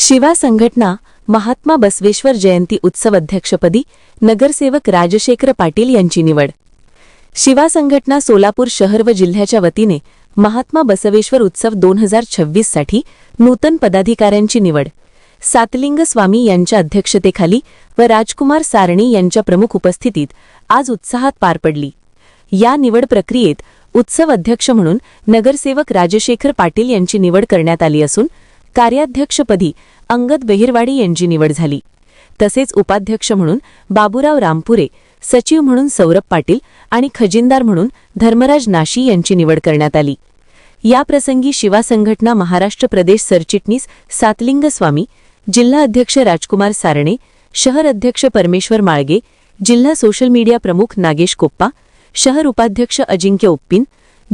शिवा संघटना महात्मा बसवेश्वर जयंती उत्सव अध्यक्षपदी नगरसेवक राजशेखर पाटील यांची निवड। शिवा संघटना सोलापूर शहर व जिल्ह्याच्या वतीने महात्मा बसवेश्वर उत्सव 2026 साठी नूतन पदाधिकाऱ्यांची निवड सातलिंग स्वामी यांच्या अध्यक्षतेखाली व राजकुमार सारणी यांच्या प्रमुख उपस्थितीत आज उत्साहात पार पडली। या निवड प्रक्रियेत उत्सव अध्यक्ष म्हणून नगरसेवक राजशेखर पाटील यांची निवड करण्यात आली असून कार्याध्यक्षपदी अंगद बेहिरवाडी यांची निवड झाली। तसेच उपाध्यक्ष म्हणून बाबूराव रामपुरे, सचिव म्हणून सौरभ पाटील आणि खजिनदार म्हणून धर्मराज नाशी यांची निवड करण्यात आली। या प्रसंगी शिवा संघटना महाराष्ट्र प्रदेश सरचिटणीस सातलिंग स्वामी, जिल्हा अध्यक्ष राजकुमार सारणे, शहर अध्यक्ष परमेश्वर माळगे, जिल्हा सोशल मीडिया प्रमुख नागेश कोप्पा, शहर उपाध्यक्ष अजिंक्य उप्पिन,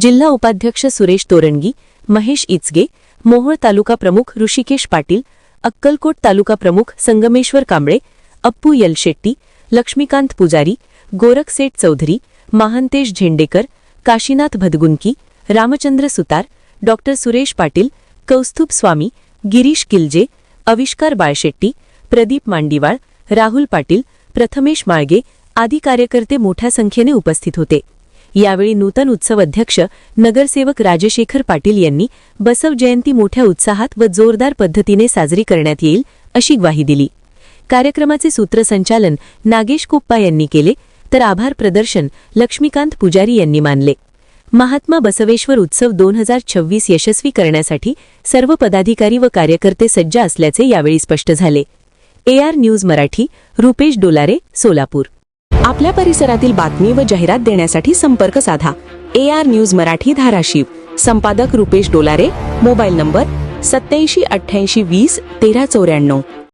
जिल्हा उपाध्यक्ष सुरेश तोरणगी, महेश इचगे, मोहोळ तालुका प्रमुख ऋषिकेश पाटील, अक्कलकोट तालुका प्रमुख संगमेश्वर कांबळे, अप्पू यलशेट्टी, लक्ष्मीकांत पुजारी, गोरखसेठ चौधरी, महांतेश झेंडेकर, काशीनाथ भदगुंकी, रामचंद्र सुतार, डॉ सुरेश पाटील, कौस्तुभ स्वामी, गिरीश किल्जे, अविष्कार बाळशेट्टी, प्रदीप मांडीवाळ, राहुल पाटील, प्रथमेश माळगे आदी कार्यकर्ते मोठ्या संख्येने उपस्थित होते। यावेळी नूतन उत्सव अध्यक्ष नगरसेवक राजशेखर पाटील यांनी बसव जयंती मोठ्या उत्साहात व जोरदार पद्धतीने साजरी करण्यात येईल अशी ग्वाही दिली। कार्यक्रमाचे सूत्रसंचालन नागेश कोप्पा यांनी केले तर आभार प्रदर्शन लक्ष्मीकांत पुजारी यांनी मानले। महात्मा बसवेश्वर उत्सव 2026 यशस्वी करण्यासाठी सर्व पदाधिकारी व कार्यकर्ते सज्ज असल्याचे यावेळी स्पष्ट झाले। AR news Marathi, Rupesh Dolare, Solapur. आपल्या परिसरातील बातमी व जाहिरात देण्यासाठी संपर्क साधा। AR news Marathi, Dharashiv. संपादक रुपेश डोलारे। Mobile number 8788201394।